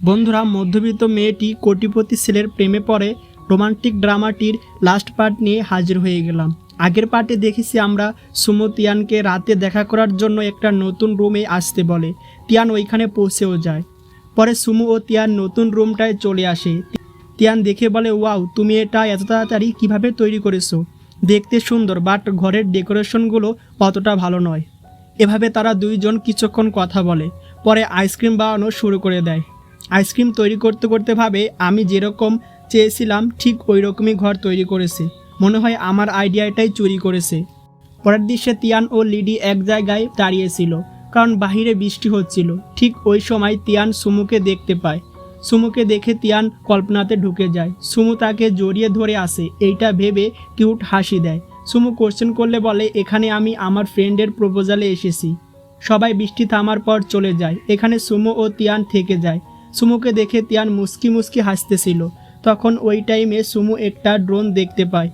বন্ধুরা, মধ্যবিত্ত মেয়েটি কোটিপতি ছেলের প্রেমে পড়ে রোমান্টিক ড্রামাটির লাস্ট পার্ট নিয়ে হাজির হয়ে গেলাম। আগের পার্টে দেখেছি আমরা সুমু তিয়ানকে রাতে দেখা করার জন্য একটা নতুন রুমে আসতে বলে। তিয়ান ওইখানে পৌঁছেও যায়। পরে সুমু ও তিয়ান নতুন রুমটায় চলে আসে। তিয়ান দেখে বলে, ওয়াও, তুমি এটা এত তাড়াতাড়ি কীভাবে তৈরি করেছো? দেখতে সুন্দর, বাট ঘরের ডেকোরেশনগুলো অতটা ভালো নয়। এভাবে তারা দুইজন কিছুক্ষণ কথা বলে। পরে আইসক্রিম বানানো শুরু করে দেয়। আইসক্রিম তৈরি করতে করতে ভাবে, আমি যেরকম চেয়েছিলাম ঠিক ওই রকমই ঘর তৈরি করেছে। মনে হয় আমার আইডিয়াটাই চুরি করেছে। পরের দৃশ্যে তিয়ান ও লিডি এক জায়গায় দাঁড়িয়েছিল, কারণ বাহিরে বৃষ্টি হচ্ছিল। ঠিক ওই সময় তিয়ান সুমুকে দেখতে পায়। সুমুকে দেখে তিয়ান কল্পনাতে ঢুকে যায়। সুমু তাকে জড়িয়ে ধরে আসে, এইটা ভেবে কিউট হাসি দেয়। সুমু কোশ্চেন করলে বলে, এখানে আমি আমার ফ্রেন্ডের প্রপোজালে এসেছি। সবাই বৃষ্টি থামার পর চলে যায়। এখানে সুমু ও তিয়ান থেকে যায়। সুমুকে দেখে তিয়ান মুস্কি মুস্কি হাসতেছিল। তখন ওই টাইমে সুমু একটা ড্রোন দেখতে পায়।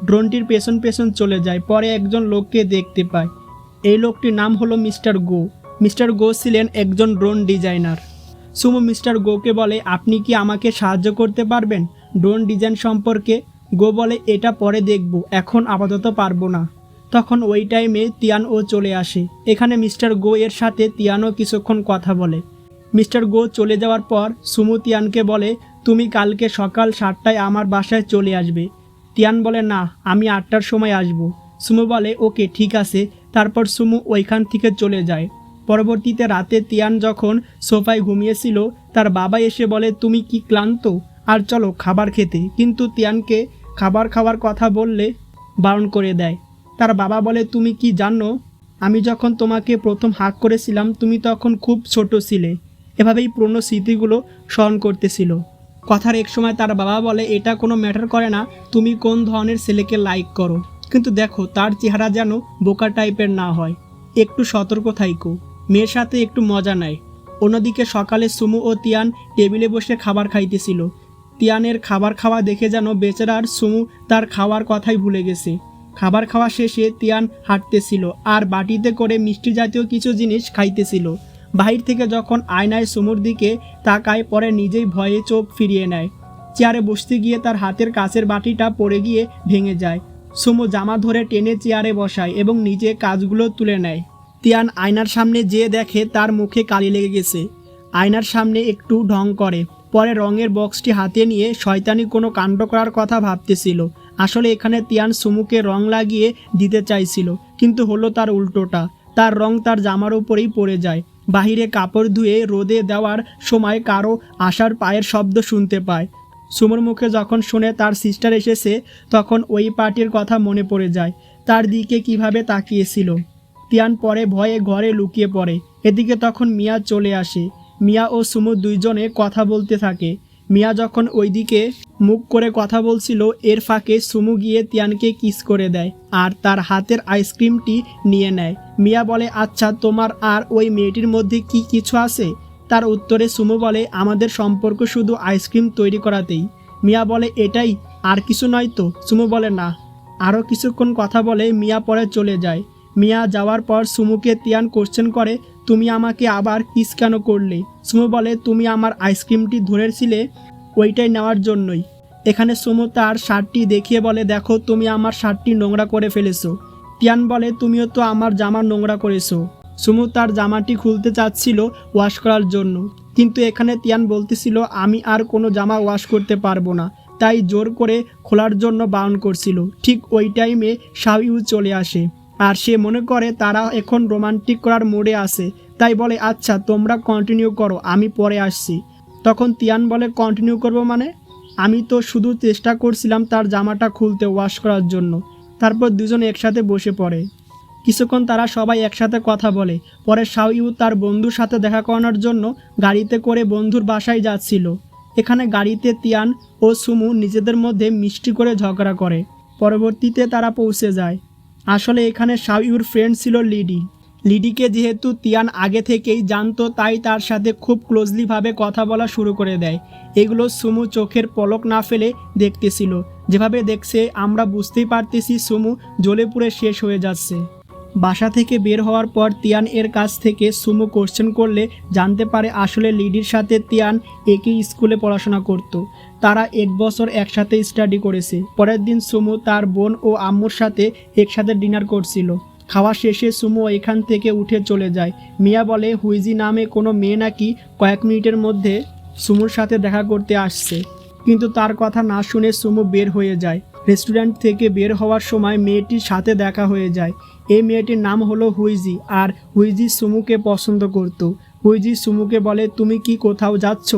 ড্রোনটির পেছন পেছন চলে যায়। পরে একজন লোককে দেখতে পায়। এই লোকটির নাম হলো মিস্টার গো। মিস্টার গো ছিলেন একজন ড্রোন ডিজাইনার। সুমু মিস্টার গোকে বলে, আপনি কি আমাকে সাহায্য করতে পারবেন ড্রোন ডিজাইন সম্পর্কে? গো বলে, এটা পরে দেখব, এখন আপাতত পারবো না। তখন ওই টাইমে তিয়ান ও চলে আসে। এখানে মিস্টার গো এর সাথে তিয়ানও কিছুক্ষণ কথা বলে। মিস্টার গো চলে যাওয়ার পর সুমু তিয়ানকে বলে, তুমি কালকে সকাল 7টায় আমার বাসায় চলে আসবে। তিয়ান বলে, না, আমি 8টার সময় আসব। সুমু বলে, ওকে, ঠিক আছে। তারপর সুমু ওইখান থেকে চলে যায়। পরবর্তীতে রাতে তিয়ান যখন সোফায় ঘুমিয়েছিল, তার বাবা এসে বলে, তুমি কি ক্লান্ত? আর চলো খাবার খেতে। কিন্তু তিয়ানকে খাবার খাওয়ার কথা বললে বারণ করে দেয়। তার বাবা বলে, তুমি কি জানো, আমি যখন তোমাকে প্রথম হাগ করেছিলাম তুমি তখন খুব ছোট ছিলে। এভাবেই পুরনো স্মৃতিগুলো স্মরণ করতেছিল। কথার এক সময় তার বাবা বলে, এটা কোনো ম্যাটার করে না তুমি কোন ধরনের ছেলেকে লাইক করো, কিন্তু দেখো তার চেহারা যেন বোকা টাইপের না হয়। একটু সতর্ক থাইকো, মেয়ের সাথে একটু মজা নেয়। অন্যদিকে সকালে সুমু ও তিয়ান টেবিলে বসে খাবার খাইতেছিল। তিয়ানের খাবার খাওয়া দেখে যেন বেচারার সুমু তার খাওয়ার কথাই ভুলে গেছে। খাবার খাওয়া শেষে তিয়ান হাঁটতেছিল আর বাটিতে করে মিষ্টি জাতীয় কিছু জিনিস খাইতেছিল। বাহির থেকে যখন আয়নায় সুমুর দিকে তাকায়, পরে নিজেই ভয়ে চোখ ফিরিয়ে নেয়। চেয়ারে বসতে গিয়ে তার হাতের কাছের বাটিটা পড়ে গিয়ে ভেঙে যায়। সুমু জামা ধরে টেনে চেয়ারে বসায় এবং নিজে কাজগুলো তুলে নেয়। তিয়ান আয়নার সামনে যেয়ে দেখে তার মুখে কালি লেগে গেছে। আয়নার সামনে একটু ঢং করে। পরে রঙের বক্সটি হাতে নিয়ে শয়তানি কোনো কাণ্ড করার কথা ভাবতেছিল। আসলে এখানে তিয়ান সুমুকে রং লাগিয়ে দিতে চাইছিল, কিন্তু হলো তার উল্টোটা। তার রং তার জামার উপরেই পড়ে যায়। বাহিরে কাপড় ধুয়ে রোদে দেওয়ার সময় কারো আসার পায়ের শব্দ শুনতে পায়। সুমুর মুখে যখন শুনে তার সিস্টার এসেছে, তখন ওই পার্টির কথা মনে পড়ে যায়, তার দিকে কিভাবে তাকিয়েছিল। তিয়ান পরে ভয়ে ঘরে লুকিয়ে পড়ে। এদিকে তখন মিয়া চলে আসে। মিয়া ও সুমু দুইজনে কথা বলতে থাকে। মিয়া যখন ওইদিকে মুখ করে কথা বলছিল, এর ফাঁকে সুমু গিয়ে তিয়ানকে কিস করে দেয় আর তার হাতের আইসক্রিমটি নিয়ে নেয়। মিয়া বলে, আচ্ছা, তোমার আর ওই মেয়েটির মধ্যে কি কিছু আছে? তার উত্তরে সুমু বলে, আমাদের সম্পর্ক শুধু আইসক্রিম তৈরি করাতেই। মিয়া বলে, এটাই, আর কিছু নয় তো? সুমু বলে, না। আরও কিছুক্ষণ কথা বলে মিয়া পরে চলে যায়। মিয়া যাওয়ার পর সুমুকে তিয়ান কোশ্চেন করে, তুমি আমাকে আবার কিস কেন করলে? সুমু বলে, তুমি আমার আইসক্রিমটি ধরেছিলে ওইটাই নেওয়ার জন্যই। এখানে সুমু তার শার্টটি দেখিয়ে বলে, দেখো তুমি আমার শার্টটি নোংরা করে ফেলেছো। তিয়ান বলে, তুমিও তো আমার জামা নোংরা করেছো। সুমু তার জামাটি খুলতে চাচ্ছিল ওয়াশ করার জন্য, কিন্তু এখানে তিয়ান বলতেছিল, আমি আর কোনো জামা ওয়াশ করতে পারবো না, তাই জোর করে খোলার জন্য বারণ করছিল। ঠিক ওই টাইমে শাহিউ চলে আসে আর সে মনে করে তারা এখন রোমান্টিক করার মোডে আছে, তাই বলে, আচ্ছা তোমরা কন্টিনিউ করো, আমি পরে আসছি। তখন তিয়ান বলে, কন্টিনিউ করবো মানে? আমি তো শুধু চেষ্টা করছিলাম তার জামাটা খুলতে ওয়াশ করার জন্য। তারপর দুজন একসাথে বসে পড়ে। কিছুক্ষণ তারা সবাই একসাথে কথা বলে। পরে শাহিউ তার বন্ধুর সাথে দেখা করানোর জন্য গাড়িতে করে বন্ধুর বাসায় যাচ্ছিল। এখানে গাড়িতে তিয়ান ও সুমু নিজেদের মধ্যে মিষ্টি করে ঝগড়া করে। পরবর্তীতে তারা পৌঁছে যায়। আসলে এখানে শাহিউর ফ্রেন্ড ছিল লিডি। লিডিকে যেহেতু তিয়ান আগে থেকেই জানতো, তাই তার সাথে খুব ক্লোজলিভাবে কথা বলা শুরু করে দেয়। এগুলো সুমু চোখের পলক না ফেলে দেখতেছিল। যেভাবে দেখছে আমরা বুঝতেই পারতেছি সুমু জ্বলে পুড়ে শেষ হয়ে যাচ্ছে। বাসা থেকে বের হওয়ার পর তিয়ান এর কাছ থেকে সুমু কোশ্চেন করলে জানতে পারে আসলে লিডির সাথে তিয়ান একই স্কুলে পড়াশোনা করত। তারা 1 বছর একসাথে স্টাডি করেছে। পরের দিন সুমু তার বোন ও আম্মুর সাথে একসাথে ডিনার করছিল। খাওয়া শেষে সুমু এখান থেকে উঠে চলে যায়। মিয়া বলে হুইজি নামে কোনো মেয়ে নাকি কয়েক মিনিটের মধ্যে সুমুর সাথে দেখা করতে আসছে, কিন্তু তার কথা না শুনে সুমু বের হয়ে যায়। রেস্টুরেন্ট থেকে বের হওয়ার সময় মেয়েটির সাথে দেখা হয়ে যায়। এই মেয়েটির নাম হলো হুইজি, আর হুইজি সুমুকে পছন্দ করত। হুইজি সুমুকে বলে তুমি কি কোথাও যাচ্ছ?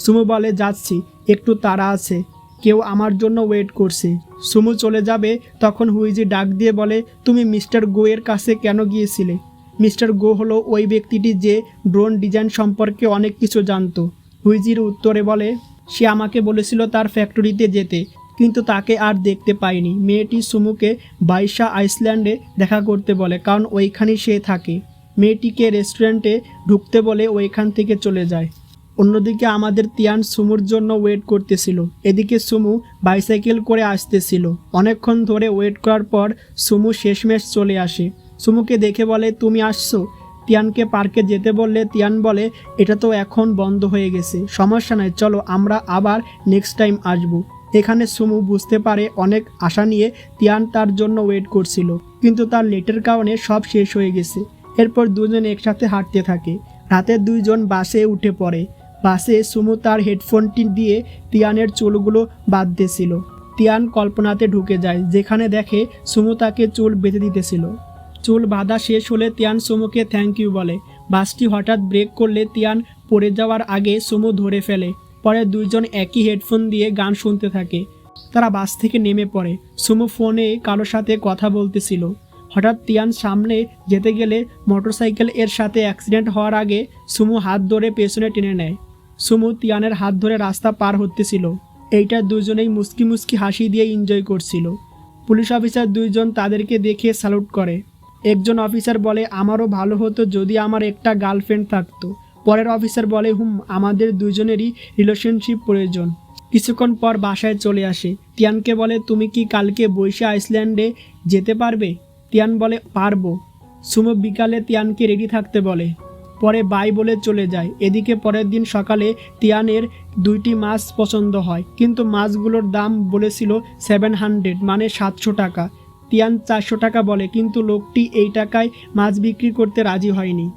সুমু বলে যাচ্ছি, একটু তাড়া আছে, কেউ আমার জন্য ওয়েট করছে। সুমু চলে যাবে তখন হুইজি ডাক দিয়ে বলে তুমি মিস্টার গো এর কাছে কেন গিয়েছিলে? মিস্টার গো হলো ওই ব্যক্তিটি যে ড্রোন ডিজাইন সম্পর্কে অনেক কিছু জানতো। হুইজির উত্তরে বলে সে আমাকে বলেছিল তার ফ্যাক্টরিতে যেতে, কিন্তু তাকে আর দেখতে পাইনি। মেয়েটি সুমুকে বাইশা আইসল্যান্ডে দেখা করতে বলে, কারণ ওইখানেই সে থাকে। মেয়েটিকে রেস্টুরেন্টে ঢুকতে বলে ওইখান থেকে চলে যায়। অন্যদিকে আমাদের তিয়ান সুমুর জন্য ওয়েট করতেছিল। এদিকে সুমু বাইসাইকেল করে আসতেছিল। অনেকক্ষণ ধরে ওয়েট করার পর সুমু শেষমেশ চলে আসে। সুমুকে দেখে বলে তুমি আসছো? তিয়ানকে পার্কে যেতে বললে তিয়ান বলে এটা তো এখন বন্ধ হয়ে গেছে, সমস্যা নাই, চলো আমরা আবার নেক্সট টাইম আসবো। এখানে সুমু বুঝতে পারে অনেক আশা নিয়ে তিয়ান তার জন্য ওয়েট করছিল, কিন্তু তার লেটের কারণে সব শেষ হয়ে গেছে। এরপর দুজন একসাথে হাঁটতে থাকে। রাতে দুইজন বাসে উঠে পড়ে। বাসে সুমু তার হেডফোনটি দিয়ে তিয়ানের চুলগুলো বাঁধতেছিল। তিয়ান কল্পনাতে ঢুকে যায়, যেখানে দেখে সুমু তাকে চুল বেঁধে দিতেছিল। চুল বাঁধা শেষ হলে তিয়ান সুমুকে থ্যাংক ইউ বলে। বাসটি হঠাৎ ব্রেক করলে তিয়ান পড়ে যাওয়ার আগে সুমু ধরে ফেলে। পরে দুইজন একই হেডফোন দিয়ে গান শুনতে থাকে। তারা বাস থেকে নেমে পড়ে। সুমু ফোনে কারোর সাথে কথা বলতেছিল। হঠাৎ তিয়ান সামনে যেতে গেলে মোটরসাইকেল এর সাথে অ্যাক্সিডেন্ট হওয়ার আগে সুমু হাত ধরে পেছনে টেনে নেয়। সুমু তিয়ানের হাত ধরে রাস্তা পার হতেছিল। এইটা দুজনেই মুস্কি মুস্কি হাসি দিয়ে এনজয় করছিল। পুলিশ অফিসার দুইজন তাদেরকে দেখে স্যালুট করে। একজন অফিসার বলে আমারও ভালো হতো যদি আমার একটা গার্লফ্রেন্ড থাকতো। পরের অফিসার বলে আমাদের দুজনেরই রিলেশনশিপ প্রয়োজন। কিছুক্ষণ পর বাসায় চলে আসে। তিয়ানকে বলে তুমি কি কালকে বৈশা আইসল্যান্ডে যেতে পারবে? তিয়ান বলে পারবো। সুমু বিকালে তিয়ানকে রেডি থাকতে বলে, পরে বাই বলে চলে যায়। এদিকে পরের দিন সকালে তিয়ানের 2টি মাছ পছন্দ হয়, কিন্তু মাছগুলোর দাম বলেছিল 700 মানে 700 টাকা। তিয়ান 400 টাকা বলে, কিন্তু লোকটি এই টাকায় মাছ বিক্রি করতে রাজি হয়নি।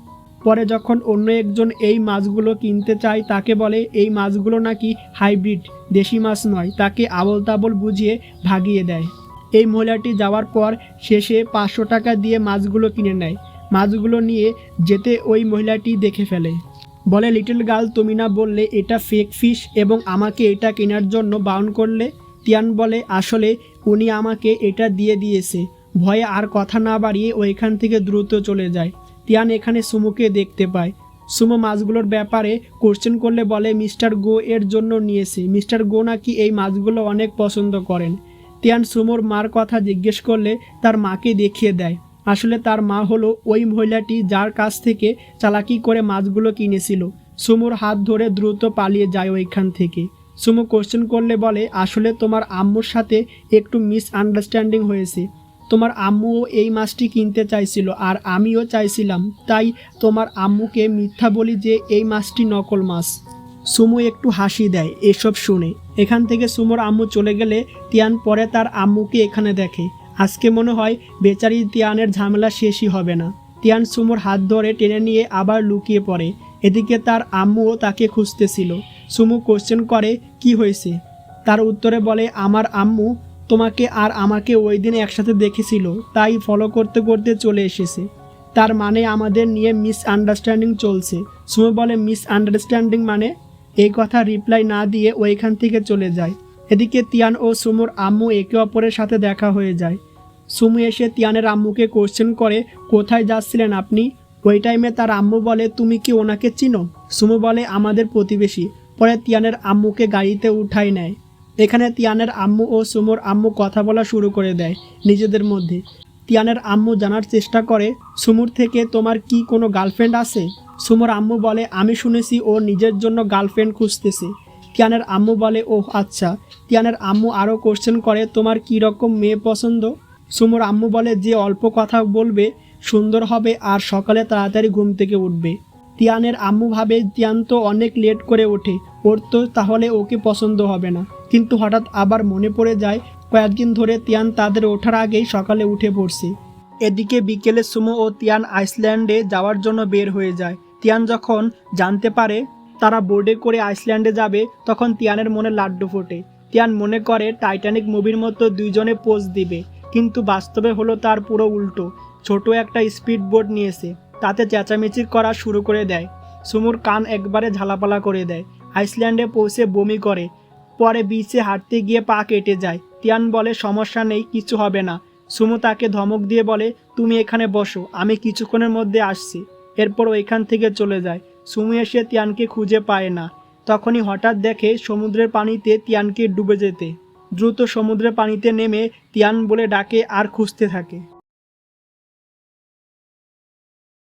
পরে যখন অন্য একজন এই মাছগুলো কিনতে চায় তাকে বলে এই মাছগুলো নাকি হাইব্রিড, দেশি মাছ নয়। তাকে আবল তাবল বুঝিয়ে ভাগিয়ে দেয়। এই মহিলাটি যাওয়ার পর শেষে 500 টাকা দিয়ে মাছগুলো কিনে নেয়। মাছগুলো নিয়ে যেতে ওই মহিলাটি দেখে ফেলে, বলে লিটল গার্ল তুমি না বললে এটা ফেক ফিশ এবং আমাকে এটা কেনার জন্য বারণ করলে? তিয়ান বলে আসলে উনি আমাকে এটা দিয়ে দিয়েছে। ভয়ে আর কথা না বাড়িয়ে ওইখান থেকে দ্রুত চলে যায়। তিয়ান এখানে সুমুকে দেখতে পায়। সুমু মাছগুলোর ব্যাপারে কোশ্চেন করলে বলে মিস্টার গো এর জন্য নিয়েছে। মিস্টার গো নাকি এই মাছগুলো অনেক পছন্দ করেন। তিয়ান সুমুর মার কথা জিজ্ঞেস করলে তার মাকে দেখিয়ে দেয়। আসলে তার মা হলো ওই মহিলাটি যার কাছ থেকে চালাকি করে মাছগুলো কিনেছিল। সুমুর হাত ধরে দ্রুত পালিয়ে যায় ওইখান থেকে। সুমু কোশ্চেন করলে বলে আসলে তোমার আম্মুর সাথে একটু মিসআন্ডারস্ট্যান্ডিং হয়েছে। তোমার আম্মুও এই মাছটি কিনতে চাইছিল আর আমিও চাইছিলাম, তাই তোমার আম্মুকে মিথ্যা বলি যে এই মাছটি নকল মাছ। সুমু একটু হাসি দেয় এসব শুনে। এখান থেকে সুমুর আম্মু চলে গেলে তিয়ান পরে তার আম্মুকে এখানে দেখে। আজকে মনে হয় বেচারি তিয়ানের ঝামেলা শেষই হবে না। তিয়ান সুমুর হাত ধরে টেনে নিয়ে আবার লুকিয়ে পড়ে। এদিকে তার আম্মুও তাকে খুঁজতেছিল। সুমু কোশ্চেন করে কি হয়েছে? তার উত্তরে বলে আমার আম্মু তোমাকে আর আমাকে ওই দিন একসাথে দেখেছিল, তাই ফলো করতে করতে চলে এসেছে। তার মানে আমাদের নিয়ে মিসআন্ডারস্ট্যান্ডিং চলছে। সুমু বলে মিসআন্ডারস্ট্যান্ডিং মানে? এই কথা রিপ্লাই না দিয়ে ওইখান থেকে চলে যায়। এদিকে তিয়ান ও সুমুর আম্মু একে অপরের সাথে দেখা হয়ে যায়। সুমু এসে তিয়ানের আম্মুকে কোশ্চেন করে কোথায় যাচ্ছিলেন আপনি? ওই টাইমে তার আম্মু বলে তুমি কি ওনাকে চিনো? সুমু বলে আমাদের প্রতিবেশী। পরে তিয়ানের আম্মুকে গাড়িতে উঠাই নেয়। এখানে তিয়ানের আম্মু ও সুমুর আম্মু কথা বলা শুরু করে দেয় নিজেদের মধ্যে। তিয়ানের আম্মু জানার চেষ্টা করে সুমুর থেকে তোমার কি কোনো গার্লফ্রেন্ড আছে? সুমুর আম্মু বলে আমি শুনেছি ও নিজের জন্য গার্লফ্রেন্ড খুঁজতেছে। তিয়ানের আম্মু বলে ওহ আচ্ছা। তিয়ানের আম্মু আরও কোশ্চেন করে তোমার কী রকম মেয়ে পছন্দ? সুমুর আম্মু বলে যে অল্প কথা বলবে, সুন্দর হবে আর সকালে তাড়াতাড়ি ঘুম থেকে উঠবে। তিয়ানের আম্মু ভাবে তিয়ান তো অনেক লেট করে ওঠে, ওর তো তাহলে ওকে পছন্দ হবে না। কিন্তু হঠাৎ আবার মনে পড়ে যায় কয়েকদিন ধরে তিয়ান তাদের ওঠার আগেই সকালে উঠে পড়ছে। এদিকে বিকেলে সুমো ও তিয়ান আইসল্যান্ডে যাওয়ার জন্য বের হয়ে যায়। তিয়ান যখন জানতে পারে তারা বোর্ডে করে আইসল্যান্ডে যাবে তখন তিয়ানের মনে লাড্ডু ফোটে। তিয়ান মনে করে টাইটানিক মুভির মতো দুইজনে পোজ দিবে, কিন্তু বাস্তবে হলো তার পুরো উল্টো। ছোট একটা স্পিড বোট নিয়েছে, তাতে চেঁচামেচি করা শুরু করে দেয়। সুমুর কান একবারে ঝালাপালা করে দেয়। আইসল্যান্ডে পৌঁছে বমি করে, পরে বিচে হাঁটতে গিয়ে পা কেটে যায়। তিয়ান বলে সমস্যা নেই, কিছু হবে না। সুমু তাকে ধমক দিয়ে বলে তুমি এখানে বসো, আমি কিছুক্ষণের মধ্যে আসছি। এরপর ওইখান থেকে চলে যায়। সুমু এসে তিয়ানকে খুঁজে পায় না। তখনই হঠাৎ দেখে সমুদ্রের পানিতে তিয়ানকে ডুবে যেতে। দ্রুত সমুদ্রের পানিতে নেমে তিয়ান বলে ডাকে আর খুঁজতে থাকে।